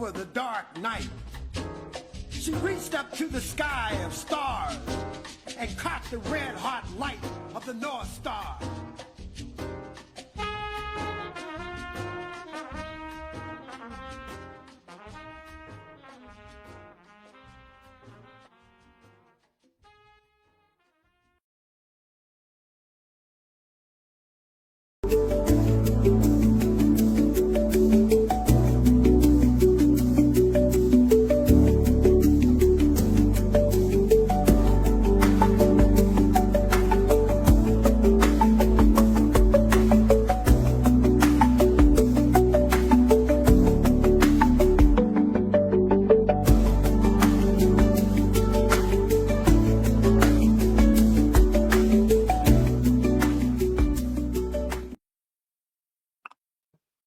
over the dark night. She reached up to the sky of stars and caught the red-hot light of the North Star.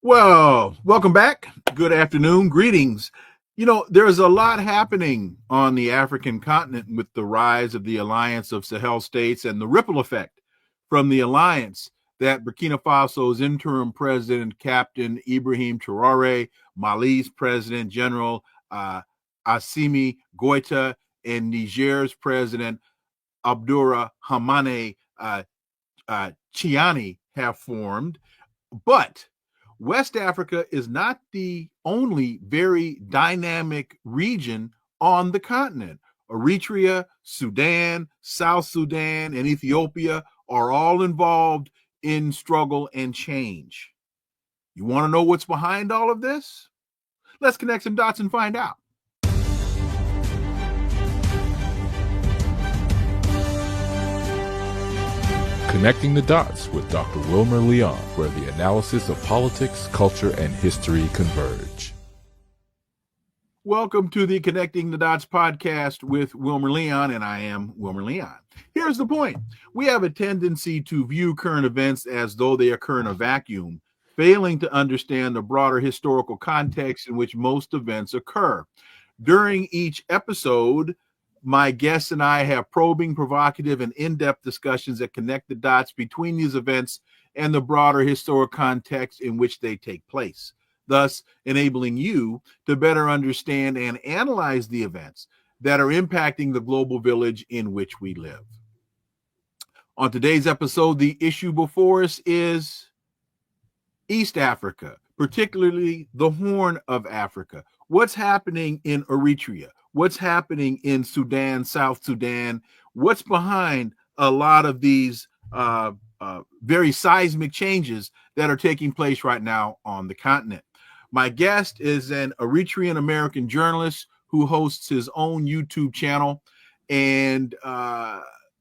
Well, welcome back. Good afternoon. Greetings. You know, there's a lot happening on the African continent with the rise of the Alliance of Sahel States and the ripple effect from the alliance that Burkina Faso's interim president, Captain Ibrahim Traoré, Mali's president, General Assimi Goïta, and Niger's president, Abdourahamane Tchiani have formed. But West Africa is not the only very dynamic region on the continent. Eritrea, Sudan, South Sudan, and Ethiopia are all involved in struggle and change. You want to know what's behind all of this? Let's connect some dots and find out. Connecting the Dots with Dr. Wilmer Leon, where the analysis of politics, culture, and history converge. Welcome to the Connecting the Dots podcast with Wilmer Leon, and I am Wilmer Leon. Here's the point. We have a tendency to view current events as though they occur in a vacuum, failing to understand the broader historical context in which most events occur. During each episode, my guests and I have probing, provocative, and in-depth discussions that connect the dots between these events and the broader historical context in which they take place, thus enabling you to better understand and analyze the events that are impacting the global village in which we live. On today's episode, the issue before us is East Africa, particularly the Horn of Africa. What's happening in Eritrea? What's happening in Sudan, South Sudan? What's behind a lot of these very seismic changes that are taking place right now on the continent? My guest is an Eritrean-American journalist who hosts his own YouTube channel, and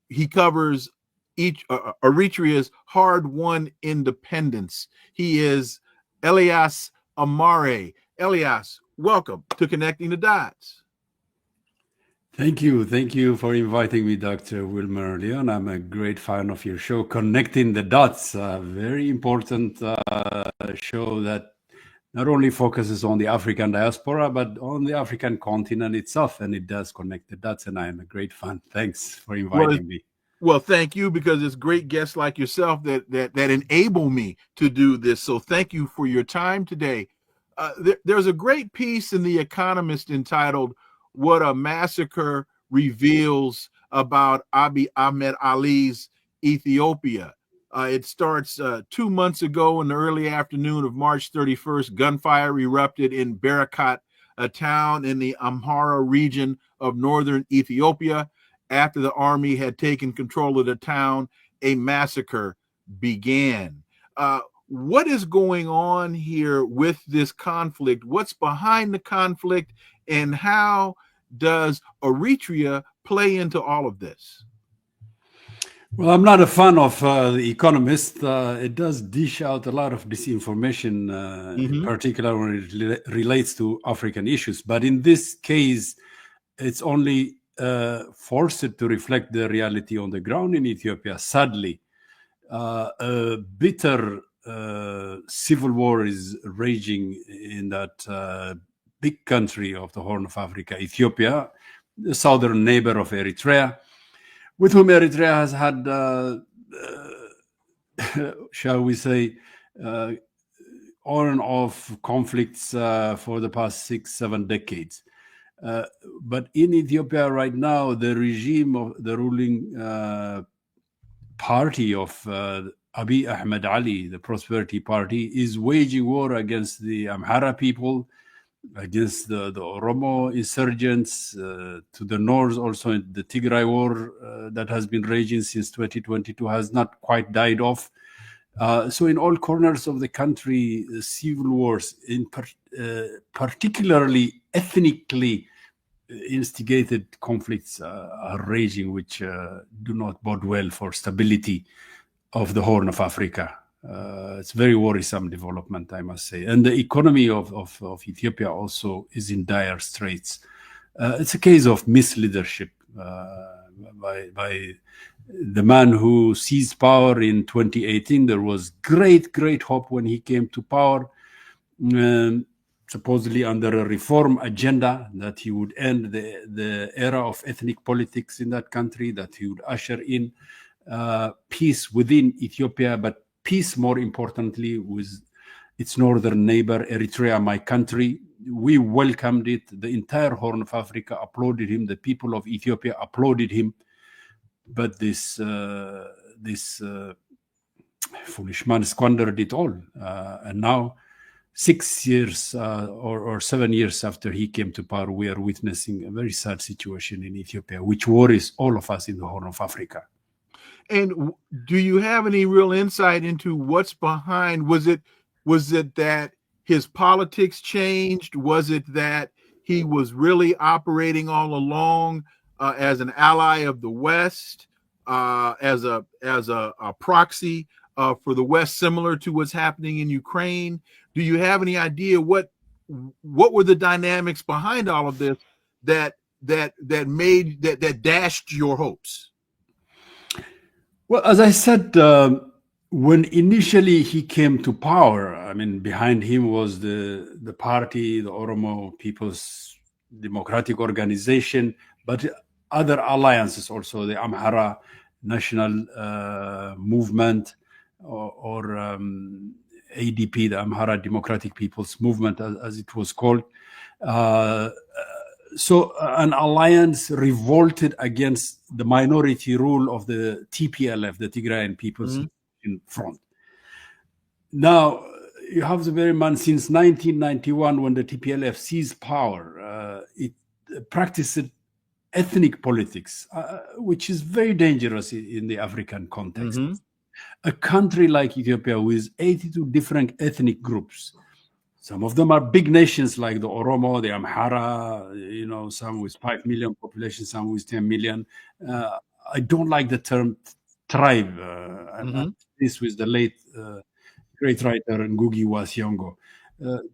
he covers Eritrea's hard-won independence. He is Elias Amare. Elias, welcome to Connecting the Dots. Thank you. Thank you for inviting me, Dr. Wilmer Leon. I'm a great fan of your show, Connecting the Dots, a very important show that not only focuses on the African diaspora, but on the African continent itself, and it does connect the dots, and I am a great fan. Thanks for inviting me. Well, thank you, because it's great guests like yourself that enable me to do this. So thank you for your time today. There's a great piece in The Economist entitled "What a Massacre Reveals About Abiy Ahmed Ali's Ethiopia." It starts 2 months ago in the early afternoon of March 31st. Gunfire erupted in Birakat, a town in the Amhara region of northern Ethiopia. After the army had taken control of the town, a massacre began. What is going on here with this conflict? What's behind the conflict, and how does Eritrea play into all of this? Well, I'm not a fan of The Economist. It does dish out a lot of disinformation, in particular when it relates to African issues. But in this case, it's only forced to reflect the reality on the ground in Ethiopia. Sadly, a bitter civil war is raging in that big country of the Horn of Africa, Ethiopia, the southern neighbor of Eritrea, with whom Eritrea has had, shall we say, on and off conflicts for the past 6-7 decades. But in Ethiopia right now, the regime of the ruling party of Abiy Ahmed Ali, the Prosperity Party, is waging war against the Amhara people, against the Oromo insurgents, to the north also. The Tigray war that has been raging since 2022 has not quite died off. So in all corners of the country, civil wars, particularly ethnically instigated conflicts are raging, which do not bode well for stability of the Horn of Africa. It's very worrisome development, I must say. And the economy of Ethiopia also is in dire straits. It's a case of misleadership by the man who seized power in 2018. There was great hope when he came to power, supposedly under a reform agenda, that he would end the era of ethnic politics in that country, that he would usher in peace within Ethiopia, but peace, more importantly, with its northern neighbor, Eritrea, my country. We welcomed it. The entire Horn of Africa applauded him. The people of Ethiopia applauded him. But this foolish man squandered it all. And now, 6 years or 7 years after he came to power, we are witnessing a very sad situation in Ethiopia, which worries all of us in the Horn of Africa. And do you have any real insight into what's behind? Was it that his politics changed? Was it that he was really operating all along as an ally of the West, as a proxy for the West, similar to what's happening in Ukraine? Do you have any idea what were the dynamics behind all of this that dashed your hopes? Well, as I said, when initially he came to power, I mean, behind him was the party, the Oromo People's Democratic Organization, but other alliances also, the Amhara National Movement, or ADP, the Amhara Democratic People's Movement, as it was called. So an alliance revolted against the minority rule of the TPLF, the Tigrayan People's Front. Now, you have to bear in mind, since 1991, when the TPLF seized power, it practiced ethnic politics, which is very dangerous in the African context. A country like Ethiopia with 82 different ethnic groups. Some of them are big nations like the Oromo, the Amhara, some with 5 million population, some with 10 million. I don't like the term tribe. This with the late great writer Ngugi wa Thiong'o.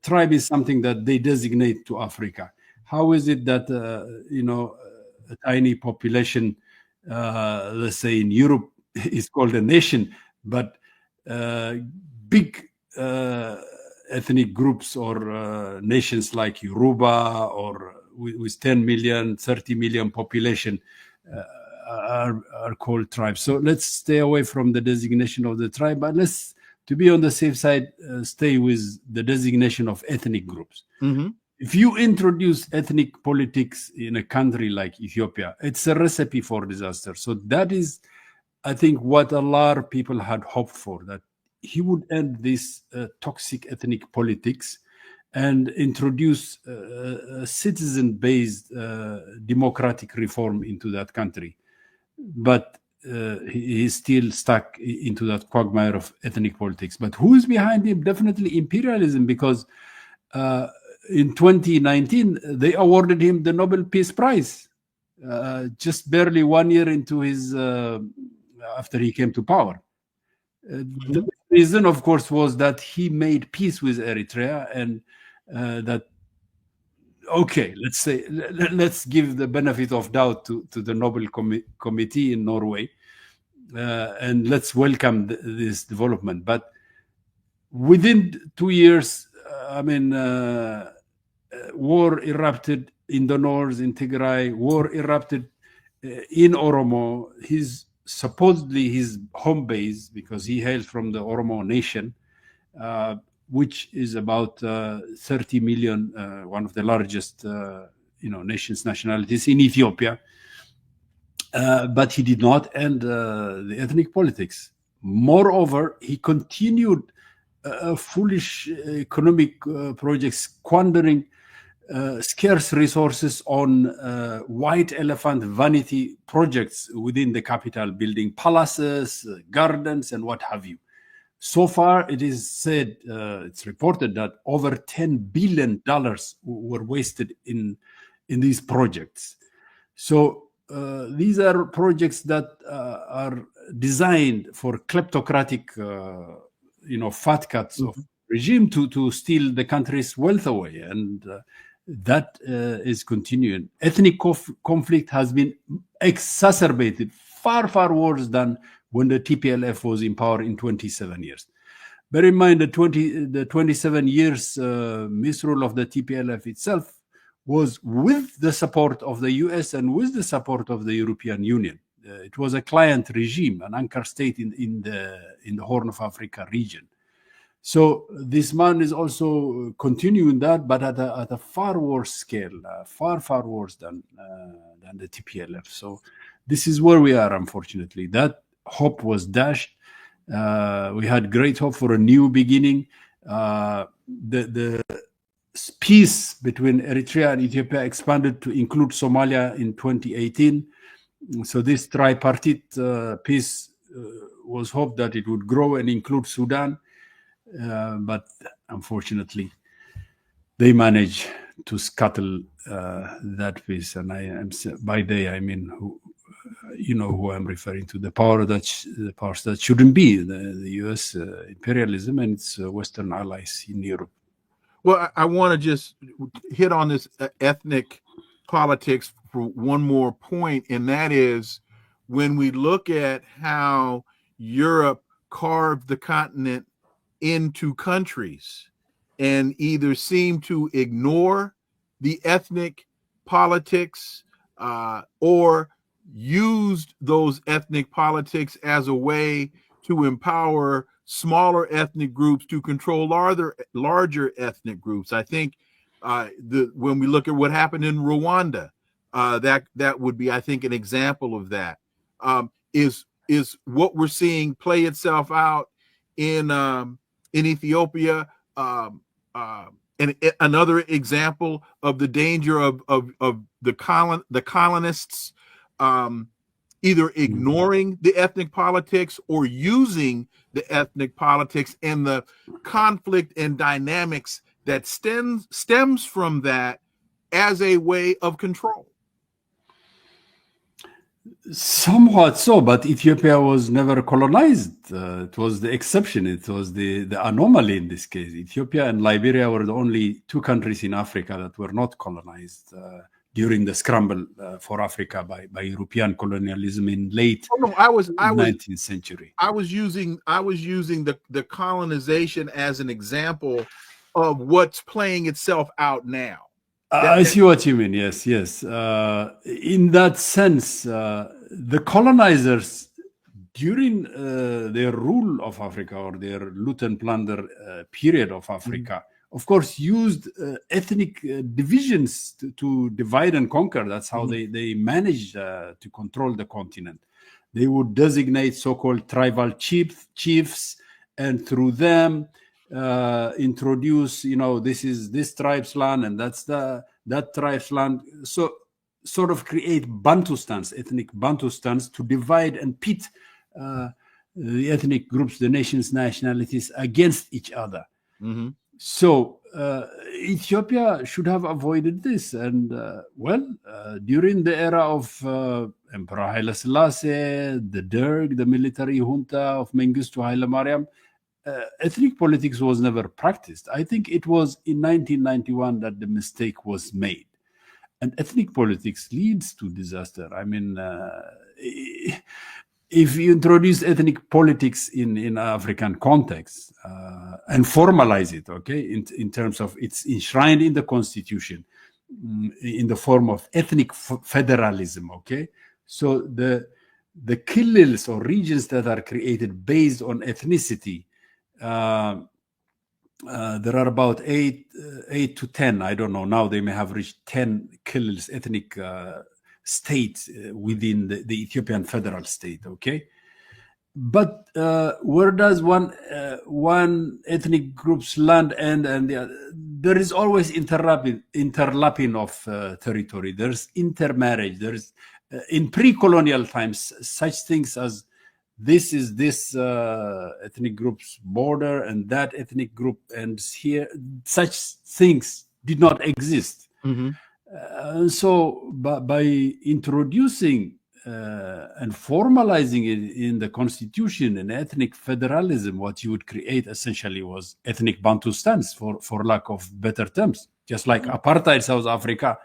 Tribe is something that they designate to Africa. How is it that, a tiny population, let's say in Europe, is called a nation, but big ethnic groups or nations like Yoruba or with 10 million, 30 million population are called tribes. So let's stay away from the designation of the tribe, but let's, to be on the safe side, stay with the designation of ethnic groups. If you introduce ethnic politics in a country like Ethiopia, it's a recipe for disaster. So that is, I think, what a lot of people had hoped for, that he would end this toxic ethnic politics and introduce a citizen-based democratic reform into that country. But he's still stuck into that quagmire of ethnic politics. But who is behind him? Definitely imperialism, because in 2019, they awarded him the Nobel Peace Prize, just barely 1 year into his, after he came to power. The reason, of course, was that he made peace with Eritrea, and that, okay, let's give the benefit of doubt to the Nobel Committee in Norway, and let's welcome this development. But within 2 years, war erupted in the north, in Tigray. War erupted in Oromo. Supposedly his home base, because he hails from the Oromo nation, which is about 30 million, one of the largest nations, nationalities in Ethiopia. But he did not end the ethnic politics. Moreover, he continued foolish economic projects, squandering scarce resources on white elephant vanity projects within the capital, building palaces, gardens, and what have you. So far, it is said, it's reported that over $10 billion were wasted in these projects. So these are projects that are designed for kleptocratic, fat cats of regime to steal the country's wealth away, and that is continuing. Ethnic conflict has been exacerbated far, far worse than when the TPLF was in power in 27 years. Bear in mind the 27 years misrule of the TPLF itself was with the support of the US and with the support of the European Union. It was a client regime, an anchor state in the Horn of Africa region. So this man is also continuing that, but at a far worse scale, far, far worse than the TPLF. So this is where we are, unfortunately. That hope was dashed. We had great hope for a new beginning. The peace between Eritrea and Ethiopia expanded to include Somalia in 2018. So this tripartite peace was hoped that it would grow and include Sudan. But unfortunately, they managed to scuttle that peace. And by they, I mean, who I'm referring to, the powers that shouldn't be, the US imperialism and its Western allies in Europe. Well, I want to just hit on this ethnic politics for one more point, and that is when we look at how Europe carved the continent into countries and either seem to ignore the ethnic politics or used those ethnic politics as a way to empower smaller ethnic groups to control larger ethnic groups. I think when we look at what happened in Rwanda, that would be, I think, an example of that. Is what we're seeing play itself out in Ethiopia, and another example of the danger of the colonists either ignoring the ethnic politics or using the ethnic politics and the conflict and dynamics that stems from that as a way of control. Somewhat so, but Ethiopia was never colonized. It was the exception. It was the anomaly in this case. Ethiopia and Liberia were the only two countries in Africa that were not colonized during the scramble for Africa by European colonialism in late 19th century. I was using the colonization as an example of what's playing itself out now. I see what you mean. Yes. In that sense, the colonizers during their rule of Africa or their loot and plunder period of Africa, of course, used ethnic divisions to divide and conquer. That's how they managed to control the continent. They would designate so-called tribal chiefs, and through them introduce, this is this tribe's land and that's that tribe's land. So sort of create Bantustans, ethnic Bantustans, to divide and pit the ethnic groups, the nation's nationalities against each other. So Ethiopia should have avoided this. And during the era of Emperor Haile Selassie, the Derg, the military junta of Mengistu Haile Mariam, ethnic politics was never practiced. I think it was in 1991 that the mistake was made. And ethnic politics leads to disaster. I mean, if you introduce ethnic politics in African context and formalize it, in terms of it's enshrined in the constitution in the form of ethnic federalism, so the killils or regions that are created based on ethnicity there are about 8 to 10, I don't know, now they may have reached 10 killers, ethnic states within the Ethiopian federal state, okay? But where does one ethnic group's land end and the other? There is always interlapping of territory. There's intermarriage. There's in pre-colonial times such things as this is this ethnic group's border and that ethnic group ends here. Such things did not exist. So by introducing and formalizing it in the constitution and ethnic federalism, what you would create essentially was ethnic Bantustans, for lack of better terms, just like apartheid South Africa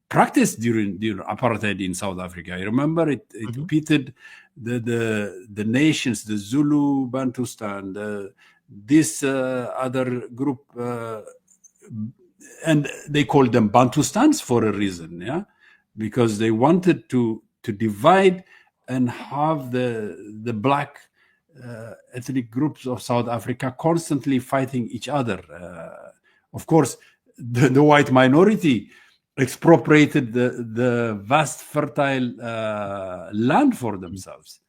practiced during apartheid in South Africa. I remember it pitted the nations, the Zulu Bantustan, this other group, and they called them Bantustans for a reason, yeah, because they wanted to divide and have the black ethnic groups of South Africa constantly fighting each other. Of course, the white minority expropriated the vast fertile land for themselves.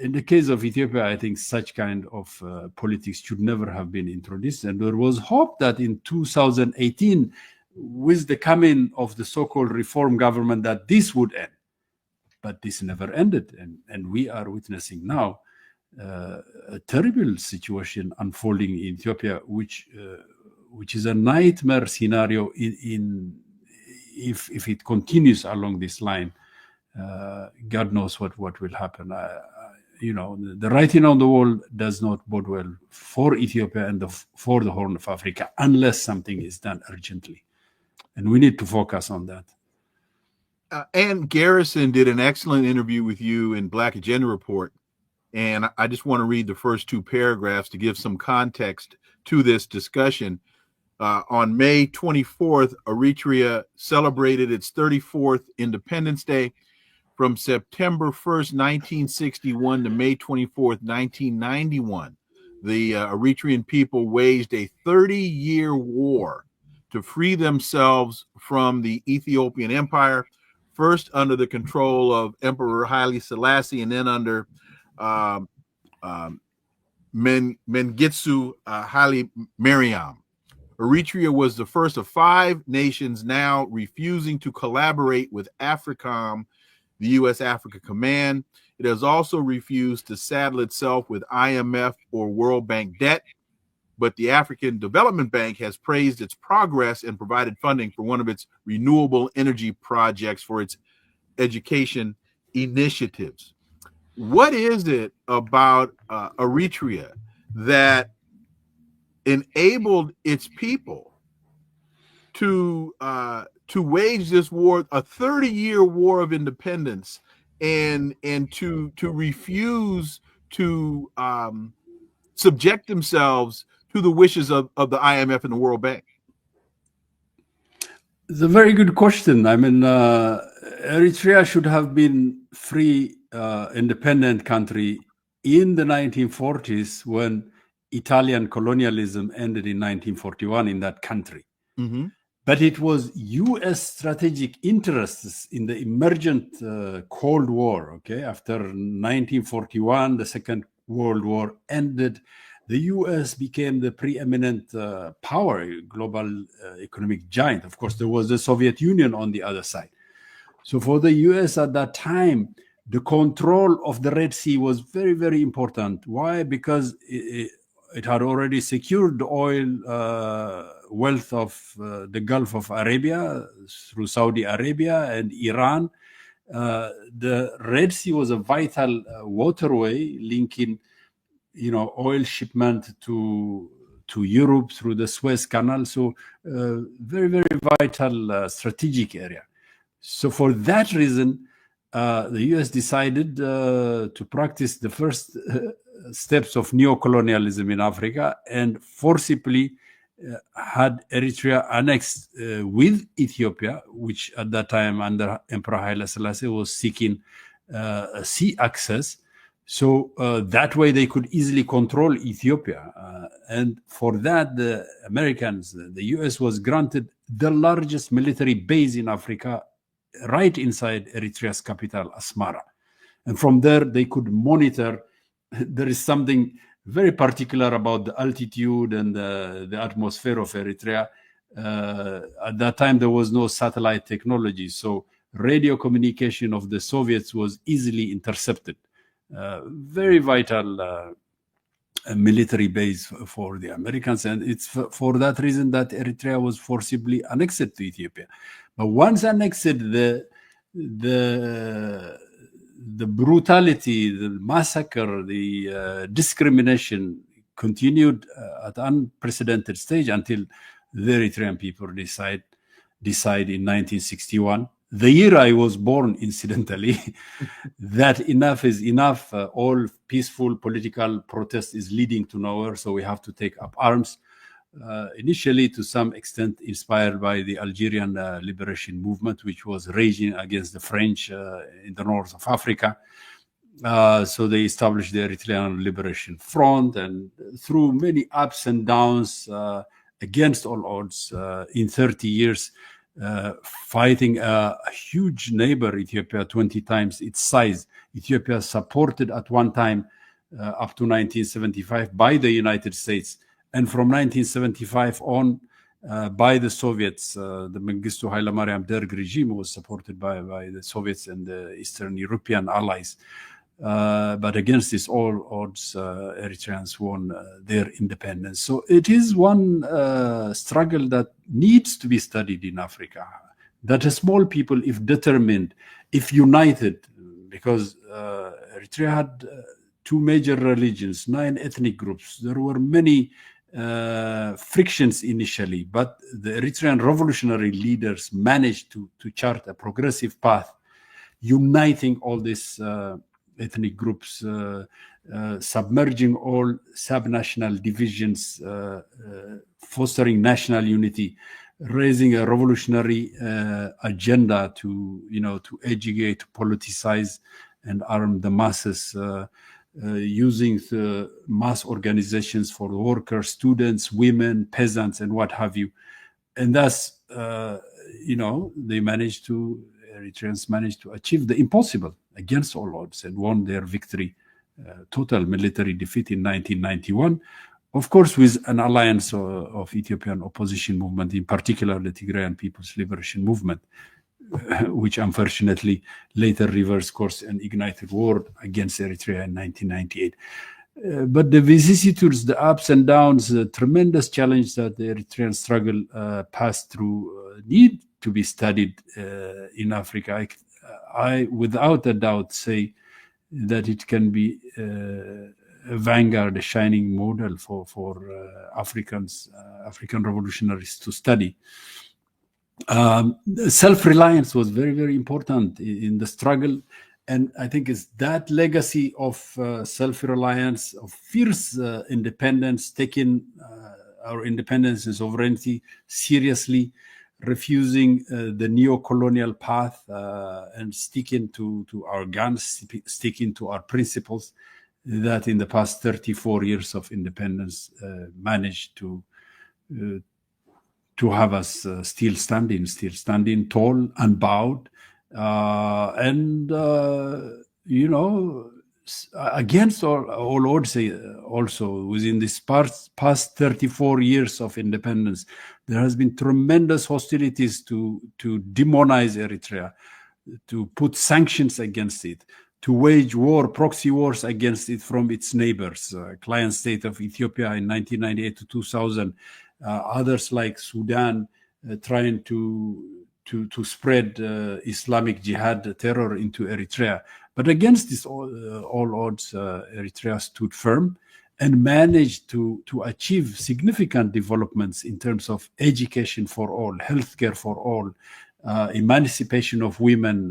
In the case of Ethiopia, I think such kind of politics should never have been introduced. And there was hope that in 2018, with the coming of the so-called reform government, that this would end. But this never ended. And we are witnessing now a terrible situation unfolding in Ethiopia, which is a nightmare scenario if it continues along this line. God knows what will happen. The writing on the wall does not bode well for Ethiopia and for the Horn of Africa unless something is done urgently. And we need to focus on that. Ann Garrison did an excellent interview with you in Black Agenda Report. And I just want to read the first two paragraphs to give some context to this discussion. On May 24th, Eritrea celebrated its 34th Independence Day. From September 1st, 1961 to May 24th, 1991, the Eritrean people waged a 30-year war to free themselves from the Ethiopian Empire, first under the control of Emperor Haile Selassie and then under Mengistu Haile Mariam. Eritrea was the first of 5 nations now refusing to collaborate with AFRICOM, the U.S. Africa Command. It has also refused to saddle itself with IMF or World Bank debt, but the African Development Bank has praised its progress and provided funding for one of its renewable energy projects for its education initiatives. What is it about Eritrea that enabled its people to wage this war, a 30-year war of independence, and to refuse to subject themselves to the wishes of the IMF and the World Bank? It's a very good question. I mean, Eritrea should have been free, independent country in the 1940s when Italian colonialism ended in 1941 in that country. But it was U.S. strategic interests in the emergent Cold War, okay? After 1941, the Second World War ended. The U.S. became the preeminent power, global economic giant. Of course, there was the Soviet Union on the other side. So for the U.S. at that time, the control of the Red Sea was very, very important. Why? Because it had already secured the oil wealth of the Gulf of Arabia through Saudi Arabia and Iran. The Red Sea was a vital waterway linking, oil shipment to Europe through the Suez Canal. So very, very vital strategic area. So for that reason, the U.S. decided to practice the first steps of neocolonialism in Africa and forcibly had Eritrea annexed with Ethiopia, which at that time under Emperor Haile Selassie was seeking sea access. So that way they could easily control Ethiopia. And for that, the Americans, the US was granted the largest military base in Africa right inside Eritrea's capital, Asmara. And from there, they could monitor. There is something very particular about the altitude and the atmosphere of Eritrea. At that time, there was no satellite technology. So radio communication of the Soviets was easily intercepted. Very vital military base for the Americans. And it's for that reason that Eritrea was forcibly annexed to Ethiopia. But once annexed, the brutality, the massacre, the discrimination continued at unprecedented stage until the Eritrean people decide in 1961, the year I was born, incidentally, that enough is enough. All peaceful political protest is leading to nowhere, so we have to take up arms. Initially, to some extent, inspired by the Algerian liberation movement, which was raging against the French in the north of Africa. So they established the Eritrean Liberation Front, and through many ups and downs, against all odds, in 30 years, fighting a huge neighbor, Ethiopia, 20 times its size. Ethiopia supported at one time, up to 1975, by the United States. And from 1975 on, by the Soviets, the Mengistu Haile Mariam Derg regime was supported by the Soviets and the Eastern European allies. But against this all odds, Eritreans won their independence. So it is one struggle that needs to be studied in Africa. That a small people, if determined, if united, because Eritrea had two major religions, 9 ethnic groups. There were many frictions initially, but the Eritrean revolutionary leaders managed to chart a progressive path, uniting all these ethnic groups, submerging all subnational divisions, fostering national unity, raising a revolutionary agenda to educate, to politicize, and arm the masses, using the mass organizations for workers, students, women, peasants, and what have you. And thus, Eritreans managed to achieve the impossible against all odds and won their victory, total military defeat in 1991, of course, with an alliance of Ethiopian opposition movement, in particular the Tigrayan People's Liberation Movement, which unfortunately later reversed course and ignited war against Eritrea in 1998. But the vicissitudes, the ups and downs, the tremendous challenge that the Eritrean struggle passed through need to be studied in Africa. I, without a doubt, say that it can be a vanguard, a shining model for African revolutionaries to study. Self-reliance was very, very important in the struggle. And I think it's that legacy of self-reliance, of fierce independence, taking our independence and sovereignty seriously, refusing the neo-colonial path and sticking to our guns, sticking to our principles, that in the past 34 years of independence managed to have us still standing tall, unbowed, and against all odds. Also, within this past 34 years of independence, there has been tremendous hostilities to demonize Eritrea, to put sanctions against it, to wage war, proxy wars against it from its neighbors, client state of Ethiopia in 1998 to 2000, others like Sudan trying to spread Islamic Jihad terror into Eritrea. But against this all odds, Eritrea stood firm and managed to achieve significant developments in terms of education for all, healthcare for all, emancipation of women,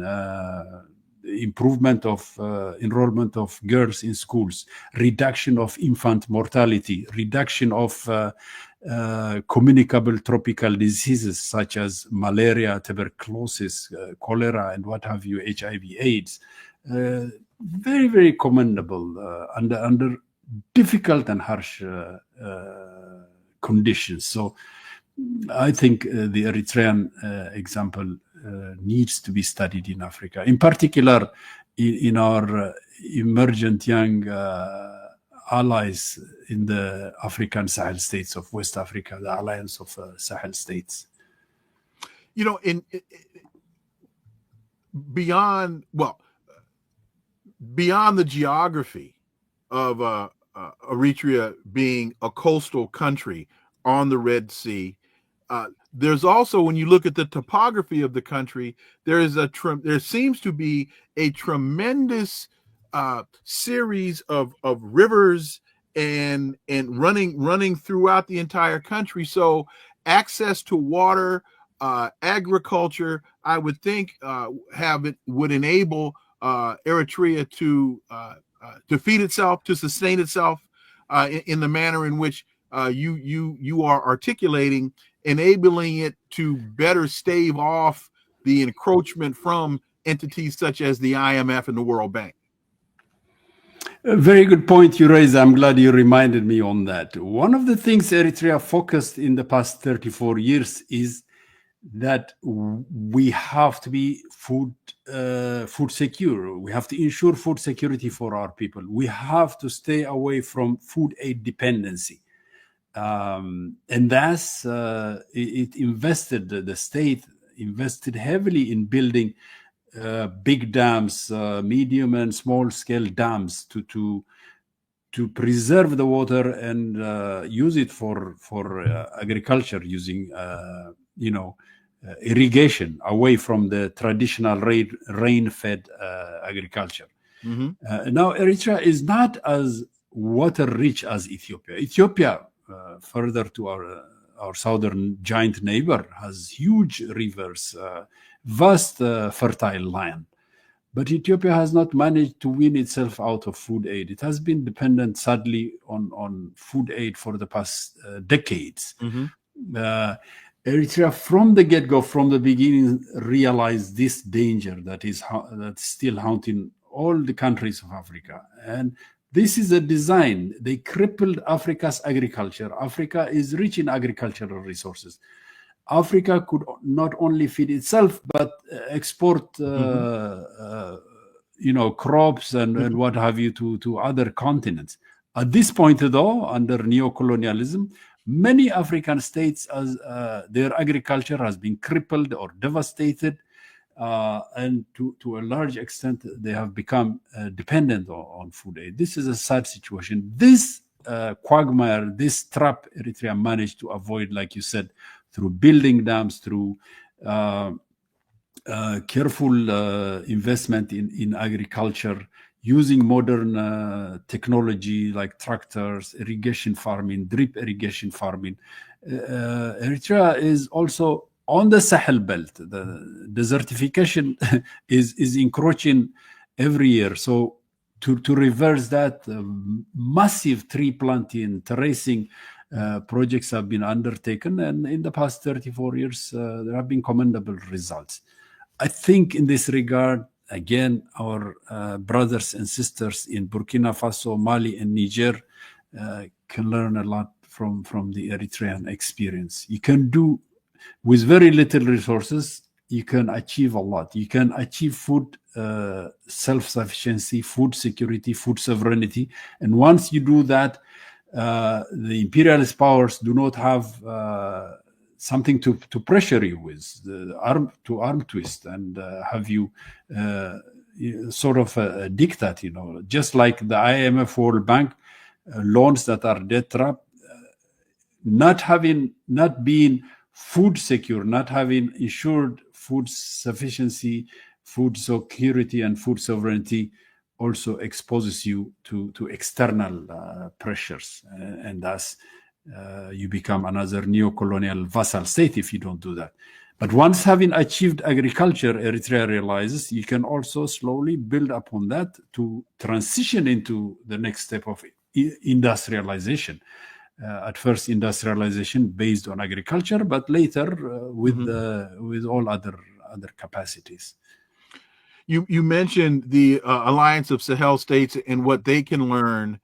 improvement of enrollment of girls in schools, reduction of infant mortality, reduction of communicable tropical diseases such as malaria, tuberculosis, cholera, and what have you, HIV, AIDS, very, very commendable under difficult and harsh conditions. So I think the Eritrean example needs to be studied in Africa, in particular in our emergent young allies in the African Sahel States of West Africa, the Alliance of Sahel States. You know, beyond the geography of Eritrea being a coastal country on the Red Sea, there's also, when you look at the topography of the country, there seems to be a tremendous series of rivers and running throughout the entire country. So access to water, agriculture, I would think would enable Eritrea to feed itself, to sustain itself in the manner in which you are articulating, enabling it to better stave off the encroachment from entities such as the IMF and the World Bank. A very good point you raised. I'm glad you reminded me on that. One of the things Eritrea focused in the past 34 years is that we have to be food secure. We have to ensure food security for our people. We have to stay away from food aid dependency. And thus, the state invested heavily in building big dams, medium and small scale dams to preserve the water and use it for agriculture, using irrigation away from the traditional rain-fed agriculture. Mm-hmm. Now, Eritrea is not as water-rich as Ethiopia. Ethiopia, further to our southern giant neighbor, has huge rivers, vast fertile land. But Ethiopia has not managed to wean itself out of food aid. It has been dependent, sadly, on food aid for the past decades. Mm-hmm. Eritrea, from the get-go, from the beginning, realized this danger that's still haunting all the countries of Africa. And this is a design. They crippled Africa's agriculture. Africa is rich in agricultural resources. Africa could not only feed itself, but export, crops and what have you to other continents. At this point, though, under neocolonialism, many African states, their agriculture has been crippled or devastated, and to a large extent, they have become dependent on food aid. This is a sad situation. This quagmire, this trap, Eritrea managed to avoid, like you said, through building dams, through careful investment in agriculture, using modern technology like tractors, irrigation farming, drip irrigation farming. Eritrea is also on the Sahel belt. The desertification is encroaching every year. So to reverse that, massive tree planting, terracing projects have been undertaken, and in the past 34 years, there have been commendable results. I think in this regard, again, our brothers and sisters in Burkina Faso, Mali, and Niger can learn a lot from the Eritrean experience. You can do, with very little resources, you can achieve a lot. You can achieve food self-sufficiency, food security, food sovereignty. And once you do that, the imperialist powers do not have something to pressure you with, arm twist and have you sort of a diktat, just like the IMF, World Bank, loans that are debt trap, not being food secure, not having ensured food sufficiency, food security, and food sovereignty also exposes you to external pressures, and thus you become another neo-colonial vassal state if you don't do that. But once having achieved agriculture, Eritrea realizes you can also slowly build upon that to transition into the next step of industrialization. At first, industrialization based on agriculture, but later with all other capacities. You mentioned the Alliance of Sahel States and what they can learn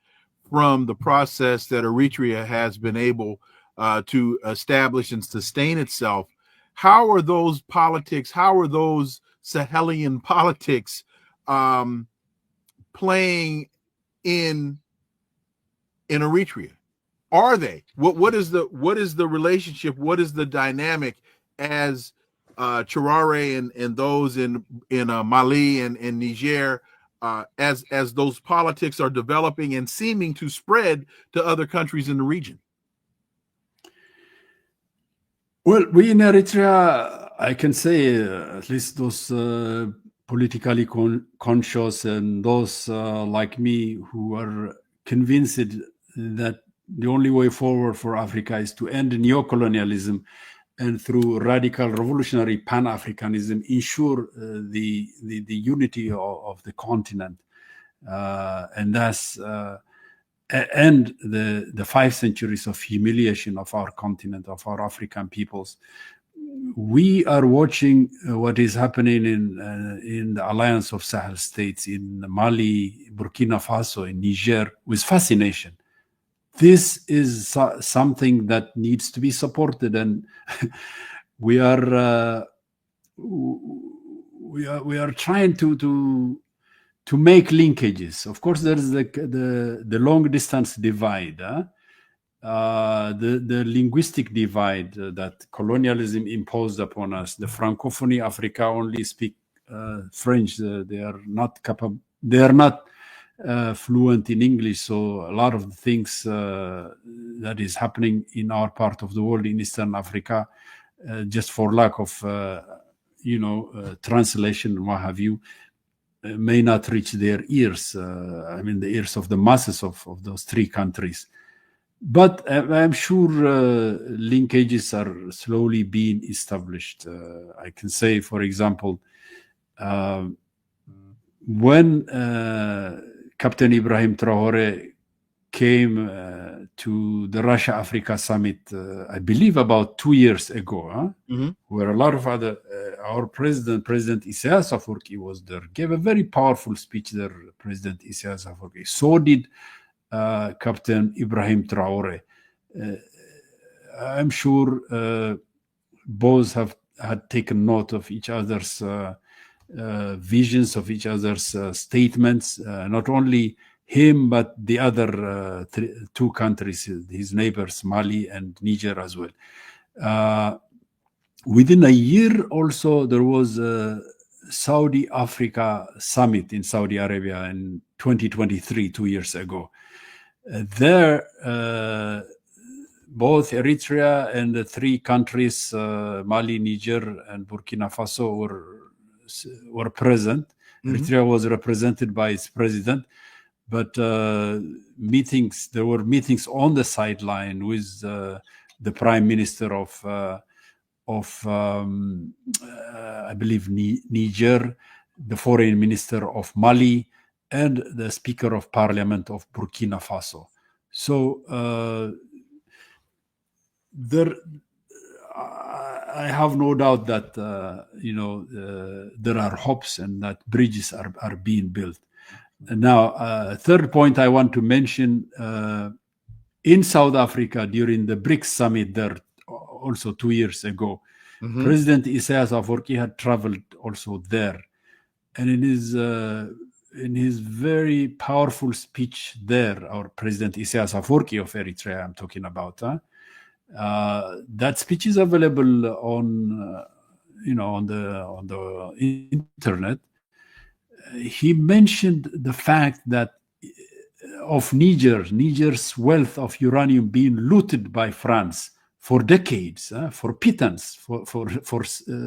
from the process that Eritrea has been able to establish and sustain itself. How are those politics? How are those Sahelian politics playing in Eritrea? Are they? What is the relationship? What is the dynamic as Traoré and those in Mali and Niger, as those politics are developing and seeming to spread to other countries in the region? Well, we in Eritrea, I can say, at least those politically conscious and those like me who are convinced that the only way forward for Africa is to end neocolonialism and through radical revolutionary Pan-Africanism ensure the unity of the continent, and thus end the 5 centuries of humiliation of our continent, of our African peoples. We are watching what is happening in the Alliance of Sahel States, in Mali, Burkina Faso, in Niger, with fascination. This is something that needs to be supported, and we are trying to make linkages. Of course, there is the long distance divide, the linguistic divide that colonialism imposed upon us. The Francophonie Africa only speak French. They are not capable. They are not fluent in English, so a lot of the things that is happening in our part of the world, in Eastern Africa, just for lack of translation and what have you, may not reach their ears. I mean, the ears of the masses of those 3 countries. But I'm sure linkages are slowly being established. I can say, for example, when Captain Ibrahim Traoré came to the Russia-Africa summit, I believe about 2 years ago, where a lot of other, our President Elias Amare was there, gave a very powerful speech there, President Elias Amare. So did Captain Ibrahim Traoré. I'm sure both had taken note of each other's visions, of each other's statements, not only him, but the other 2 countries, his neighbors, Mali and Niger as well. Within a year also, there was a Saudi Africa summit in Saudi Arabia in 2023, 2 years ago. There, both Eritrea and the 3 countries, Mali, Niger, and Burkina Faso, were present. Eritrea was represented by its president, but there were meetings on the sideline with the prime minister of I believe Niger, the foreign minister of Mali, and the speaker of parliament of Burkina Faso. So I have no doubt that there are hopes and that bridges are being built. And now, third point I want to mention, in South Africa during the BRICS summit there, also 2 years ago, President Elias Amare had traveled also there, and in his very powerful speech there, our President Elias Amare of Eritrea, I'm talking about, that speech is available on the internet. He mentioned the fact that of Niger's wealth of uranium being looted by France for decades, for pittance, for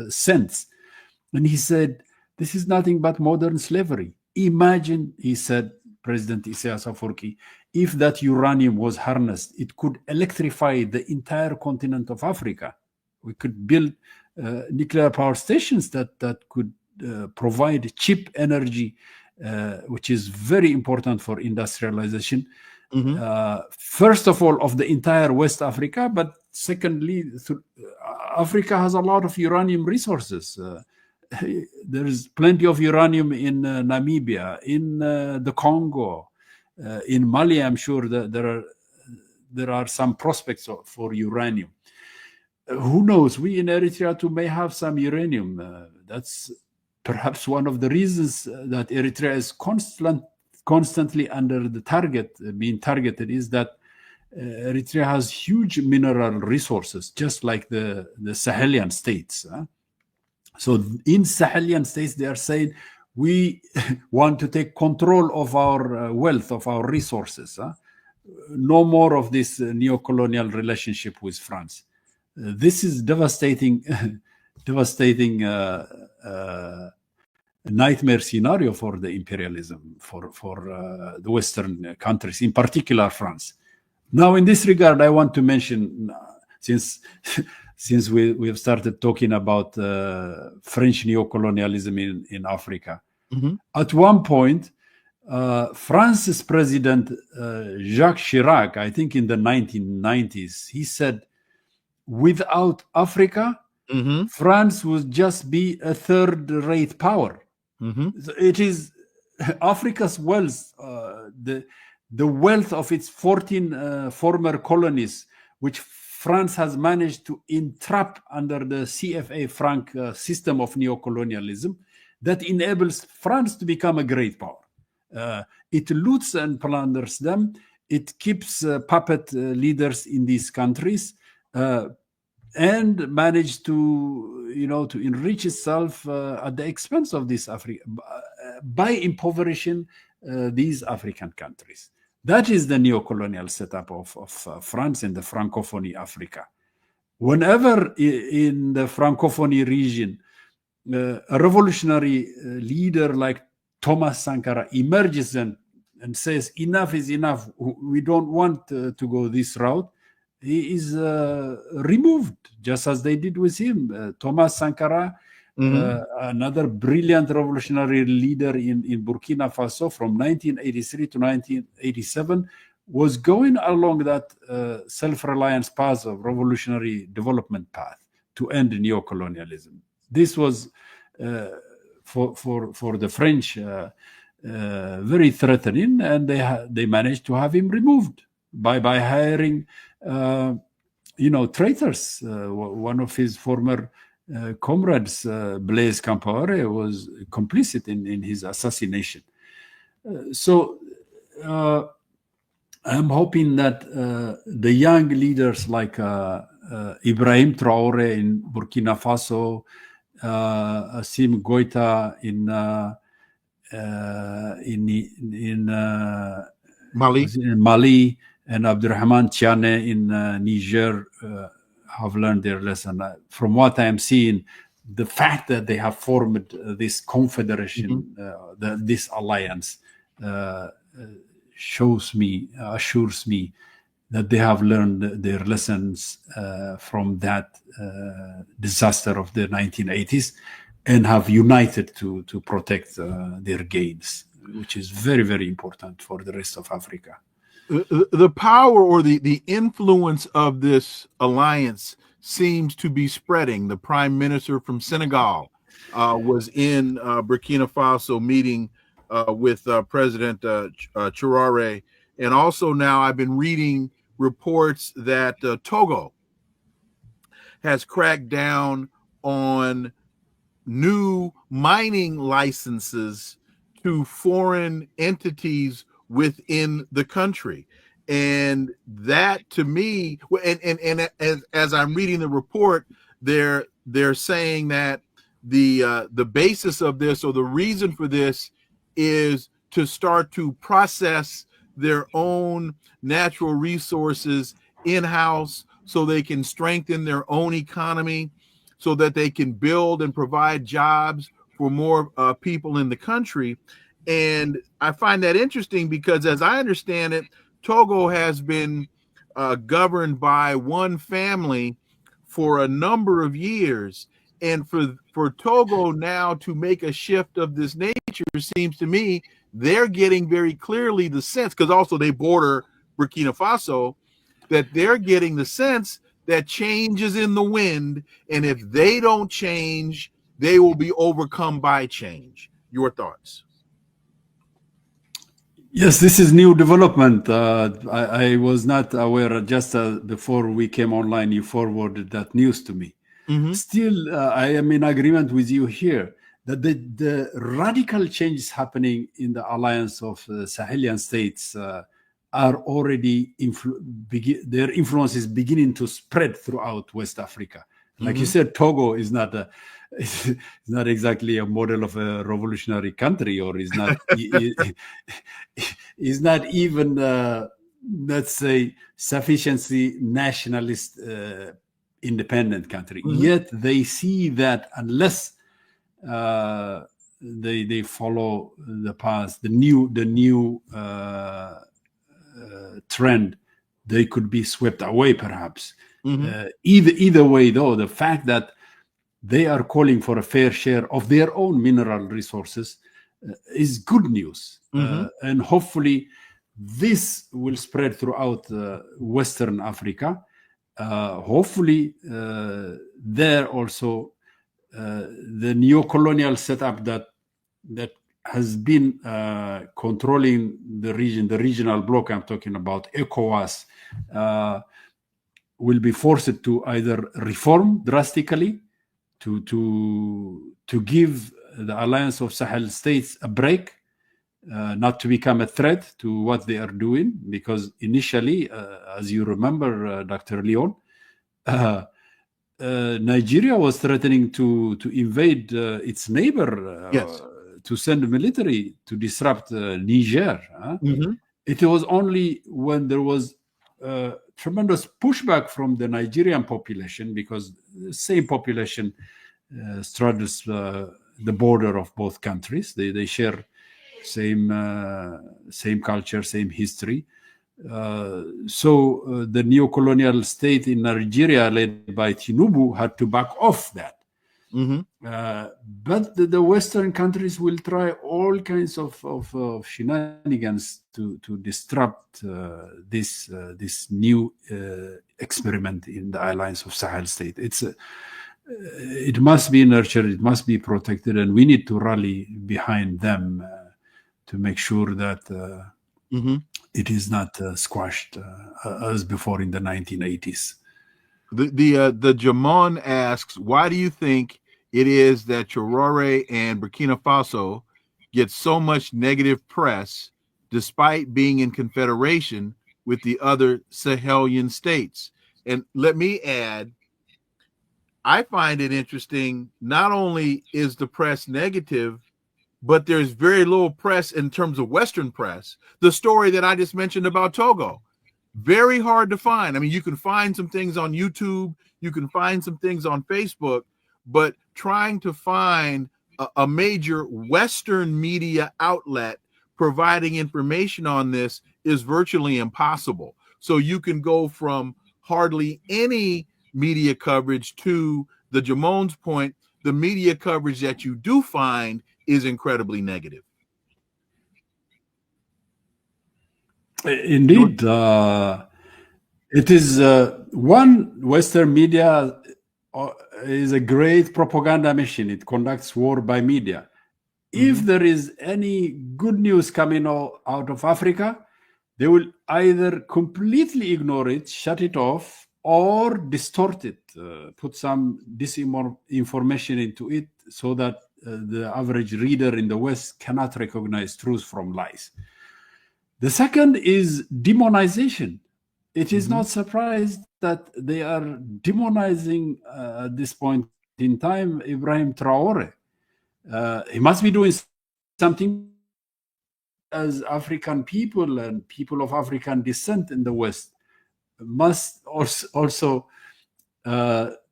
cents. And he said, this is nothing but modern slavery. Imagine, he said, President Elias Amare, if that uranium was harnessed, it could electrify the entire continent of Africa. We could build nuclear power stations that could provide cheap energy, which is very important for industrialization. First of all, of the entire West Africa, but secondly, Africa has a lot of uranium resources. there's plenty of uranium in Namibia, in the Congo, in Mali. I'm sure that there are some prospects for uranium. Who knows? We in Eritrea too may have some uranium. That's perhaps one of the reasons that Eritrea is constantly under the being targeted, is that Eritrea has huge mineral resources, just like the Sahelian states. So in Sahelian states, they are saying, we want to take control of our wealth, of our resources. No more of this neo-colonial relationship with France. This is devastating nightmare scenario for the imperialism, for the Western countries, in particular France. Now, in this regard, I want to mention, since we have started talking about French neocolonialism in Africa, at one point, France's president Jacques Chirac, I think in the 1990s, he said, without Africa, France would just be a third-rate power. It is Africa's wealth, the wealth of its 14 former colonies, which France has managed to entrap under the CFA franc system of neocolonialism, that enables France to become a great power. It loots and plunders them. It keeps puppet leaders in these countries, and managed to enrich itself at the expense of this Africa by impoverishing these African countries. That is the neocolonial setup of France and the Francophonie Africa. Whenever in the Francophonie region, a revolutionary leader like Thomas Sankara emerges and says, enough is enough, we don't want to go this route, he is removed, just as they did with him. Thomas Sankara, another brilliant revolutionary leader in Burkina Faso from 1983 to 1987, was going along that self-reliance path of revolutionary development path to end neocolonialism. This was for the French very threatening, and they managed to have him removed by hiring traitors. One of his former comrades, Blaise Compaoré, was complicit in his assassination. So I'm hoping that the young leaders like Ibrahim Traoré in Burkina Faso, Assimi Goïta in Mali, and Abdourahamane Tchiani in Niger have learned their lesson. From what I am seeing, the fact that they have formed this confederation, this alliance, assures me that they have learned their lessons from that disaster of the 1980s and have united to protect their gains, which is very, very important for the rest of Africa. The power or the influence of this alliance seems to be spreading. The prime minister from Senegal was in Burkina Faso meeting with President Traoré. And also now I've been reading reports that Togo has cracked down on new mining licenses to foreign entities within the country. And that, to me, and as I'm reading the report, they're saying that the basis of this, or the reason for this, is to start to process their own natural resources in-house so they can strengthen their own economy, so that they can build and provide jobs for more people in the country. And I find that interesting because, as I understand it, Togo has been governed by one family for a number of years. And for Togo now to make a shift of this nature, seems to me they're getting very clearly the sense, because also they border Burkina Faso, that they're getting the sense that change is in the wind. And if they don't change, they will be overcome by change. Your thoughts? Yes, this is new development. I was not aware. Just before we came online, you forwarded that news to me. Still, I am in agreement with you here that the radical changes happening in the Alliance of Sahelian States are already, their influence is beginning to spread throughout West Africa. Like you said, Togo is not it's not exactly a model of a revolutionary country, or is not is not even let's say sufficiently nationalist independent country. Yet they see that unless they follow the path, the new trend, they could be swept away perhaps. Either way, though, the fact that they are calling for a fair share of their own mineral resources is good news. And hopefully this will spread throughout Western Africa. Hopefully there also the neocolonial setup that has been controlling the region, the regional bloc I'm talking about, ECOWAS, will be forced to either reform drastically, to give the Alliance of Sahel States a break, not to become a threat to what they are doing. Because initially, as you remember, Dr. Leon, Nigeria was threatening to invade its neighbor, to send military to disrupt Niger. It was only when there was tremendous pushback from the Nigerian population, because the same population straddles the border of both countries. They share same culture, same history. So the neocolonial state in Nigeria, led by Tinubu, had to back off that. But the Western countries will try all kinds of shenanigans to disrupt this new experiment in the Alliance of Sahel State. It must be nurtured, it must be protected, and we need to rally behind them to make sure that it is not squashed as before in the 1980s. The Jamon asks, why do you think it is that Traoré and Burkina Faso get so much negative press despite being in confederation with the other Sahelian states? And let me add, I find it interesting, not only is the press negative, but there's very little press in terms of Western press. The story that I just mentioned about Togo, very hard to find. I mean, you can find some things on YouTube, you can find some things on Facebook, but trying to find a major Western media outlet providing information on this is virtually impossible. So you can go from hardly any media coverage to, the Jamon's point, the media coverage that you do find is incredibly negative. Indeed. It is one Western media is a great propaganda machine. It conducts war by media. If there is any good news coming out of Africa, they will either completely ignore it, shut it off, or distort it, put some disinformation into it so that the average reader in the West cannot recognize truth from lies. The second is demonization. It is not surprised that they are demonizing at this point in time Ibrahim Traoré. He must be doing something, as African people and people of African descent in the West must also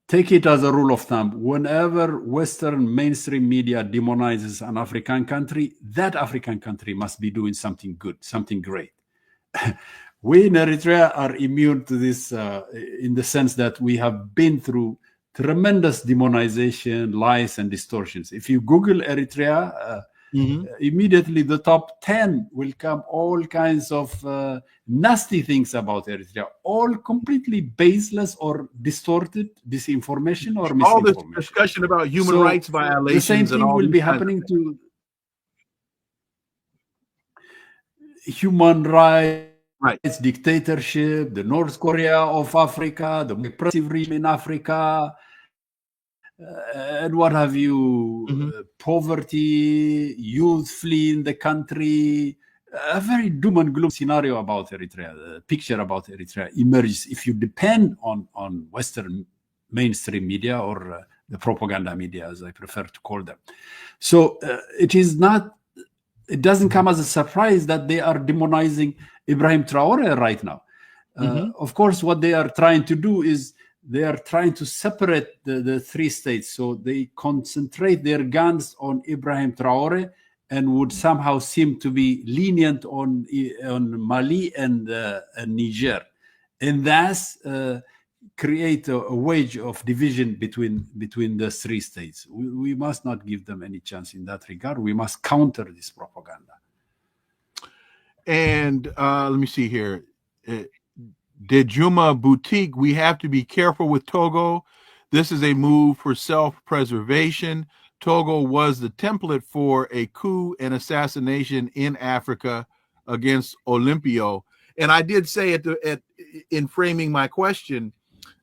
take it as a rule of thumb. Whenever Western mainstream media demonizes an African country, that African country must be doing something good, something great. We in Eritrea are immune to this in the sense that we have been through tremendous demonization, lies, and distortions. If you Google Eritrea, immediately the top 10 will come all kinds of nasty things about Eritrea, all completely baseless or distorted disinformation or misinformation. All this discussion about human rights violations. The same thing will be happening to human rights, dictatorship, the North Korea of Africa, the oppressive regime in Africa, and what have you, poverty, youth fleeing the country. A very doom and gloom scenario about Eritrea, the picture about Eritrea emerges if you depend on Western mainstream media or the propaganda media, as I prefer to call them. So it doesn't come as a surprise that they are demonizing Ibrahim Traoré right now. Of course, what they are trying to do is they are trying to separate the three states. So they concentrate their guns on Ibrahim Traoré and would somehow seem to be lenient on Mali and Niger. And thus create a wedge of division between the three states. We must not give them any chance in that regard. We must counter this propaganda. And let me see here. Dejuma Boutique, we have to be careful with Togo. This is a move for self-preservation. Togo was the template for a coup and assassination in Africa against Olympio. And I did say in framing my question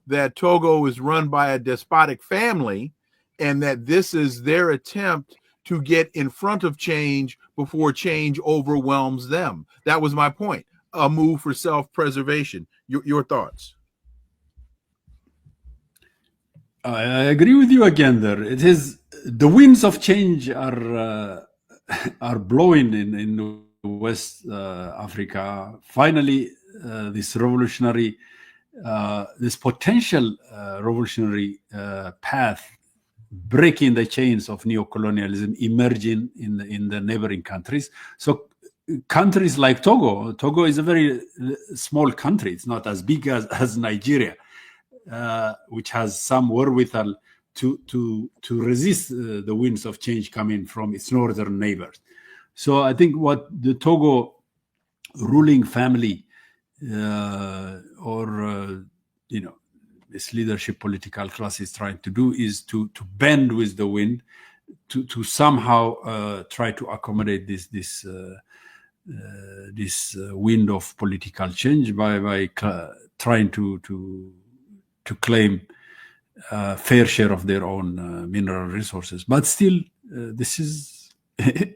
that Togo is run by a despotic family and that this is their attempt to get in front of change before change overwhelms them. That was my point. A move for self-preservation. Your thoughts? I agree with you again there. It is the winds of change are blowing in West Africa. Finally, this revolutionary, this potential revolutionary path, breaking the chains of neocolonialism, emerging in the neighboring countries. So countries like Togo is a very small country. It's not as big as Nigeria, which has some wherewithal to resist the winds of change coming from its northern neighbors. So I think what the Togo ruling family this leadership political class is trying to do is to bend with the wind, to somehow try to accommodate this wind of political change by trying to claim a fair share of their own mineral resources. But still, this is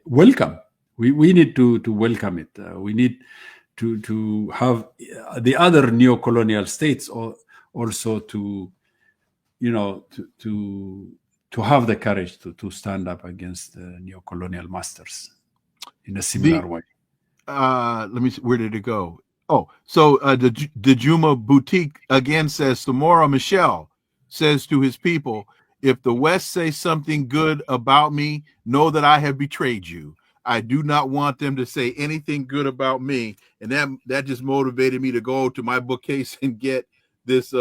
welcome. We need to welcome it. We need to have the other neocolonial states also to have the courage to stand up against neocolonial masters in a similar way. Let me see, where did it go? Oh, so the Juma Boutique again says, Samora Michel says to his people, if the West say something good about me, know that I have betrayed you. I do not want them to say anything good about me. And that just motivated me to go to my bookcase and get this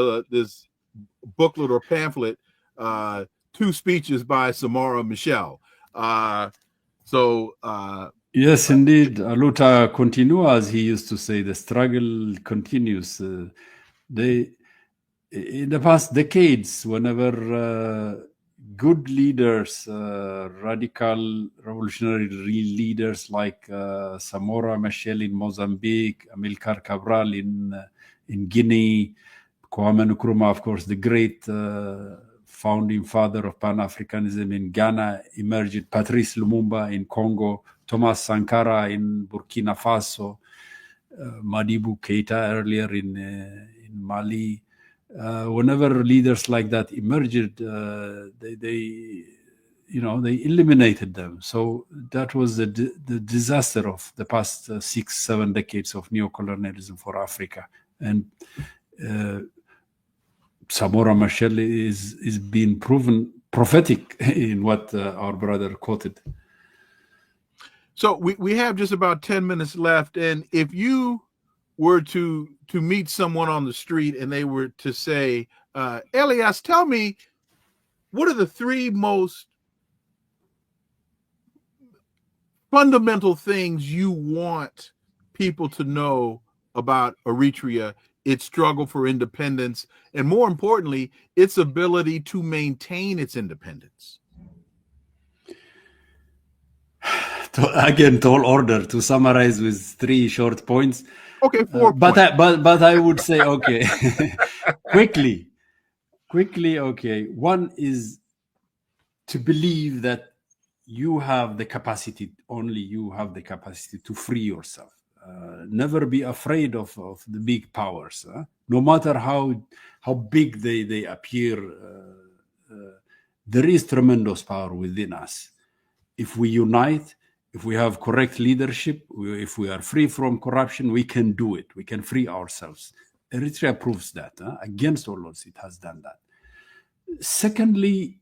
booklet or pamphlet, 2 speeches by Samora Michel. Yes, indeed. Luta continua, as he used to say. The struggle continues. In the past decades, whenever good leaders, radical revolutionary leaders like Samora Machel in Mozambique, Amilcar Cabral in Guinea, Kwame Nkrumah, of course, the great founding father of Pan-Africanism in Ghana, emerged, Patrice Lumumba in Congo, Thomas Sankara in Burkina Faso, Madibu Keita earlier in Mali. Whenever leaders like that emerged, they eliminated them. So that was the disaster of the past 6-7 decades of neocolonialism for Africa. And Samora Machel is being proven prophetic in what our brother quoted. So we have just about 10 minutes left. And if you were to meet someone on the street and they were to say, Elias, tell me, what are the 3 most fundamental things you want people to know about Eritrea, its struggle for independence, and more importantly, its ability to maintain its independence? Again, tall order to summarize with 3 short points. Okay, 4 but points. But I would say, okay, quickly. Okay, one is to believe that you have the capacity, only you have the capacity to free yourself. Never be afraid of the big powers. No matter how big they appear, there is tremendous power within us. If we unite, if we have correct leadership, if we are free from corruption, we can do it. We can free ourselves. Eritrea proves that. Against all odds, it has done that. Secondly,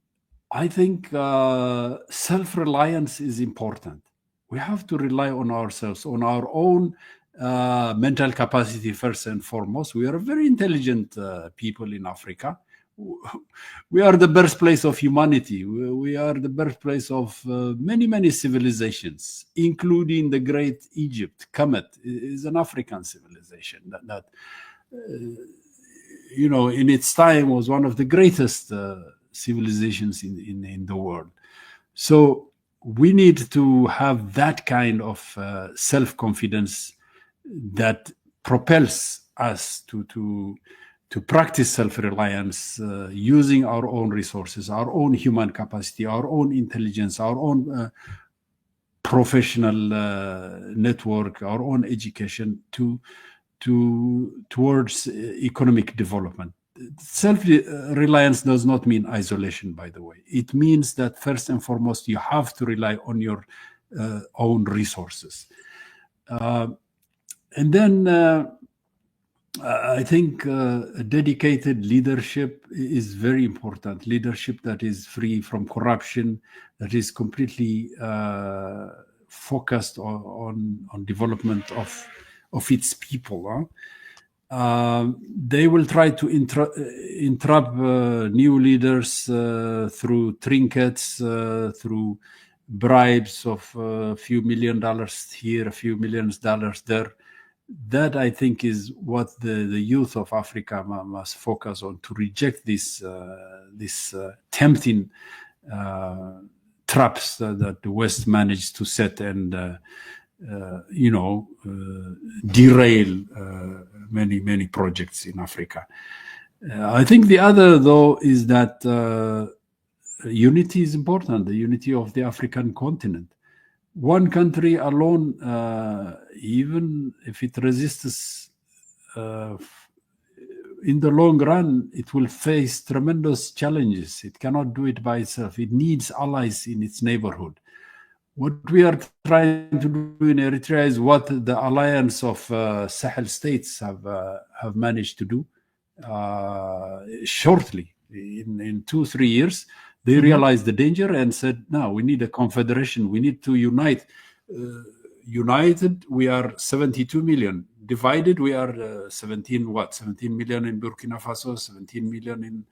I think self-reliance is important. We have to rely on ourselves, on our own mental capacity first and foremost. We are very intelligent people in Africa. We are the birthplace of humanity. We are the birthplace of many civilizations, including the great Egypt. Capt is an African civilization that in its time was one of the greatest civilizations in the world. So we need to have that kind of self-confidence that propels us to practice self-reliance, using our own resources, our own human capacity, our own intelligence, our own professional network, our own education towards economic development. Self-reliance does not mean isolation, by the way. It means that first and foremost, you have to rely on your own resources. And then I think dedicated leadership is very important. Leadership that is free from corruption, that is completely focused on development of its people. They will try to entrap new leaders through trinkets, through bribes of a few $1 million here, a few million dollars there. That, I think, is what the youth of Africa must focus on, to reject this tempting traps that the West managed to set and derail many projects in Africa. I think the other, though, is that unity is important, the unity of the African continent. One country alone, even if it resists in the long run, it will face tremendous challenges. It cannot do it by itself. It needs allies in its neighborhood. What we are trying to do in Eritrea is what the Alliance of Sahel States have managed to do shortly. In 2-3 years, they realized the danger and said, no, we need a confederation. We need to unite. United, we are 72 million. Divided, we are 17 million in Burkina Faso, 17 million in...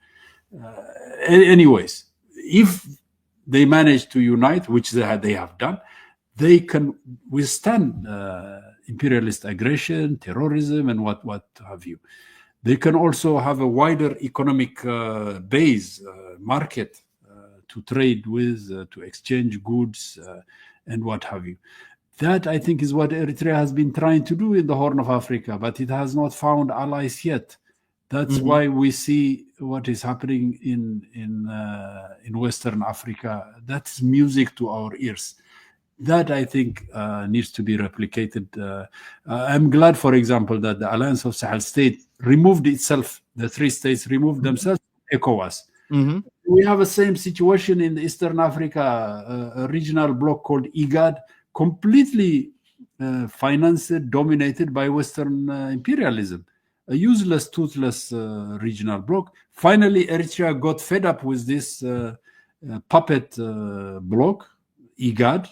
anyways, if they manage to unite, which they have done, they can withstand imperialist aggression, terrorism, and what have you. They can also have a wider economic base, market to trade with, to exchange goods, and what have you. That, I think, is what Eritrea has been trying to do in the Horn of Africa, but it has not found allies yet. That's why we see what is happening in Western Africa. That's music to our ears. That, I think, needs to be replicated. I'm glad, for example, that the Alliance of Sahel States removed itself. The 3 states removed themselves from ECOWAS. We have the same situation in Eastern Africa, a regional bloc called IGAD, completely financed, dominated by Western imperialism. A useless, toothless regional bloc. Finally, Eritrea got fed up with this puppet bloc, IGAD,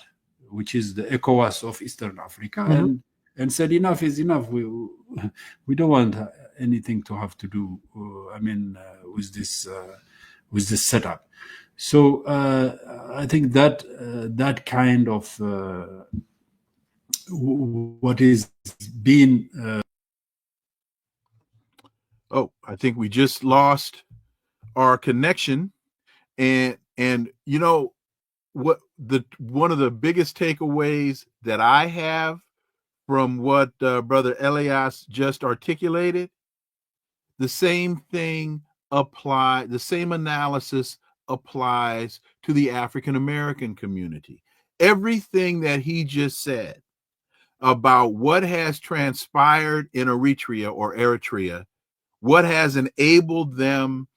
which is the ECOWAS of Eastern Africa, and said enough is enough. We don't want anything to have to do, with this setup. So I think that that kind of what is being. Oh, I think we just lost our connection, and you know what, one of the biggest takeaways that I have from what Brother Elias just articulated, the same thing the same analysis applies to the African American community. Everything that he just said about what has transpired in Eritrea, what has enabled them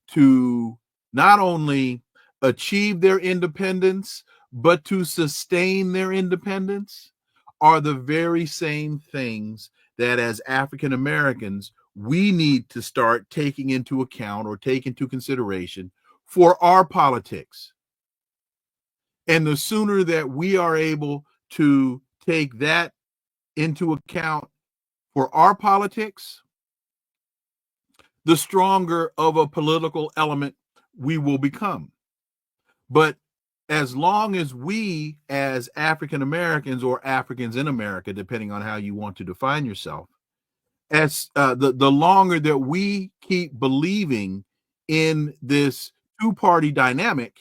to not only achieve their independence, but to sustain their independence, are the very same things that as African Americans, we need to start taking into account or take into consideration for our politics. And the sooner that we are able to take that into account for our politics, the stronger of a political element we will become. But as long as we, as African Americans or Africans in America, depending on how you want to define yourself, as the longer that we keep believing in this two-party dynamic,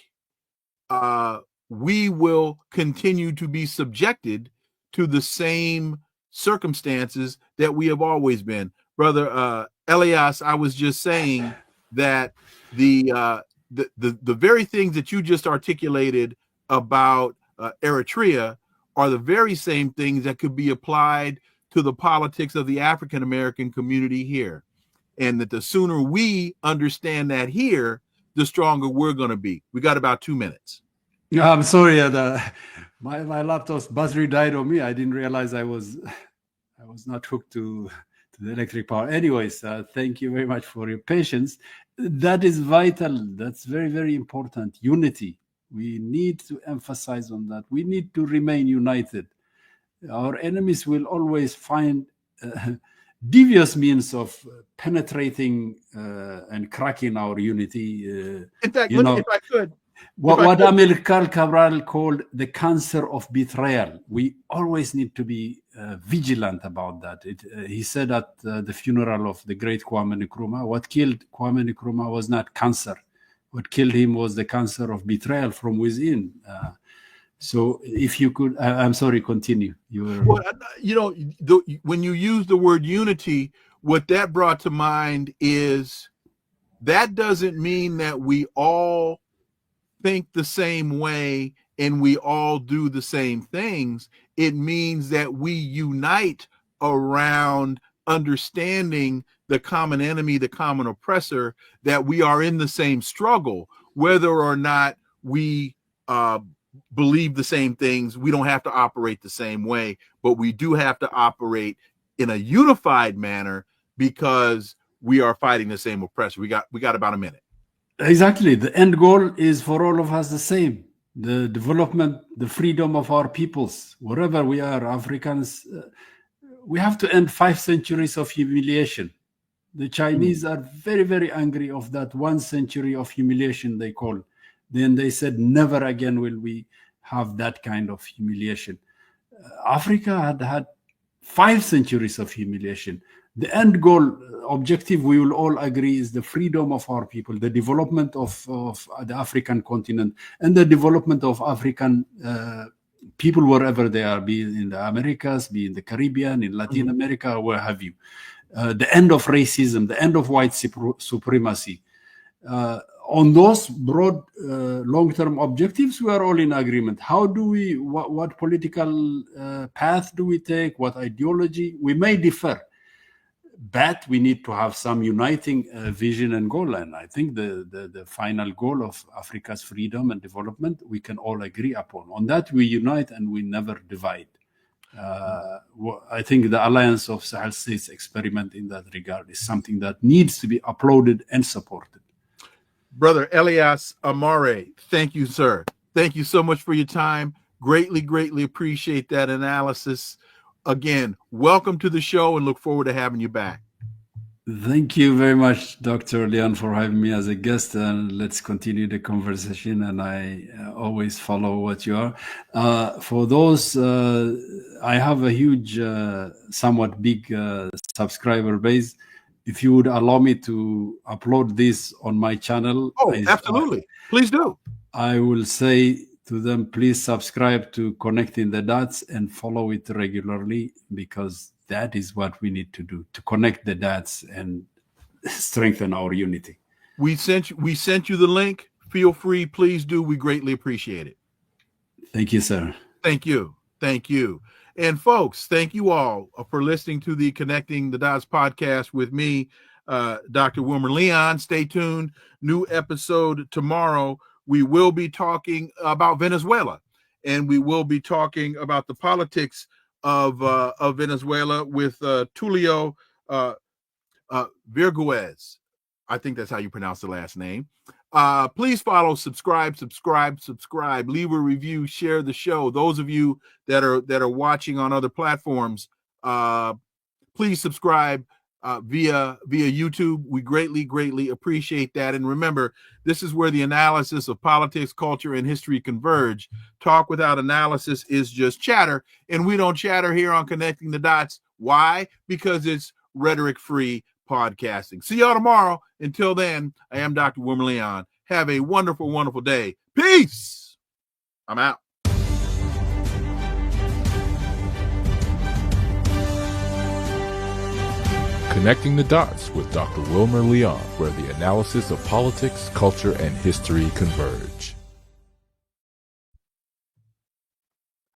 we will continue to be subjected to the same circumstances that we have always been. Brother Elias, I was just saying that the very things that you just articulated about Eritrea are the very same things that could be applied to the politics of the African American community here. And that the sooner we understand that here, the stronger we're going to be. We got about 2 minutes. I'm sorry, my laptop's battery died on me. I didn't realize I was not hooked to the electric power. Anyways, thank you very much for your patience. That is vital. That's very, very important. Unity. We need to emphasize on that. We need to remain united. Our enemies will always find devious means of penetrating and cracking our unity. In fact, if I could. What Amilcar Cabral called the cancer of betrayal. We always need to be vigilant about that. He said at the funeral of the great Kwame Nkrumah, what killed Kwame Nkrumah was not cancer. What killed him was the cancer of betrayal from within. So if you could, I'm sorry, continue. Well, you know, when you use the word unity, what that brought to mind is that doesn't mean that we all think the same way and we all do the same things. It means that we unite around understanding the common enemy, the common oppressor, that we are in the same struggle, whether or not we believe the same things. We don't have to operate the same way, but we do have to operate in a unified manner because we are fighting the same oppressor. We got about a minute. Exactly. The end goal is for all of us the same. The development, the freedom of our peoples, wherever we are, Africans. We have to end 5 centuries of humiliation. The Chinese are very, very angry of that 1 century of humiliation they call. Then they said, never again will we have that kind of humiliation. Africa had 5 centuries of humiliation. The end goal, objective, we will all agree, is the freedom of our people, the development of the African continent, and the development of African people wherever they are, be in the Americas, be in the Caribbean, in Latin America, where have you. The end of racism, the end of white supremacy. On those broad long-term objectives, we are all in agreement. How do we, what political path do we take, what ideology? We may differ, but we need to have some uniting vision and goal. And I think the final goal of Africa's freedom and development, we can all agree upon. On that, we unite and we never divide. I think the Alliance of Sahel States experiment in that regard is something that needs to be applauded and supported. Brother Elias Amare, thank you, sir. Thank you so much for your time. Greatly, greatly appreciate that analysis. Again, welcome to the show and look forward to having you back. Thank you very much, Dr. Leon, for having me as a guest. And let's continue the conversation. And I always follow what you are. For those, I have a huge, somewhat big subscriber base. If you would allow me to upload this on my channel. Oh, absolutely. Please do. I will say to them, please subscribe to Connecting the Dots and follow it regularly, because that is what we need to do, to connect the dots and strengthen our unity. We sent you the link. Feel free, please do. We greatly appreciate it. Thank you, sir. Thank you. Thank you. And folks, thank you all for listening to the Connecting the Dots podcast with me, Dr. Wilmer Leon. Stay tuned. New episode tomorrow. We will be talking about Venezuela, and we will be talking about the politics of Venezuela with Tulio Virguez. I think that's how you pronounce the last name. Please follow, subscribe, leave a review, share the show. Those of you that are watching on other platforms, please subscribe via YouTube. We greatly appreciate that. And remember, this is where the analysis of politics, culture, and history converge. Talk without analysis is just chatter, and we don't chatter here on Connecting the Dots. Why? Because it's rhetoric-free podcasting. See y'all tomorrow. Until then, I am Dr. Wilmer Leon. Have a wonderful day. Peace. I'm out. Connecting the Dots with Dr. Wilmer Leon, where the analysis of politics, culture, and history converge.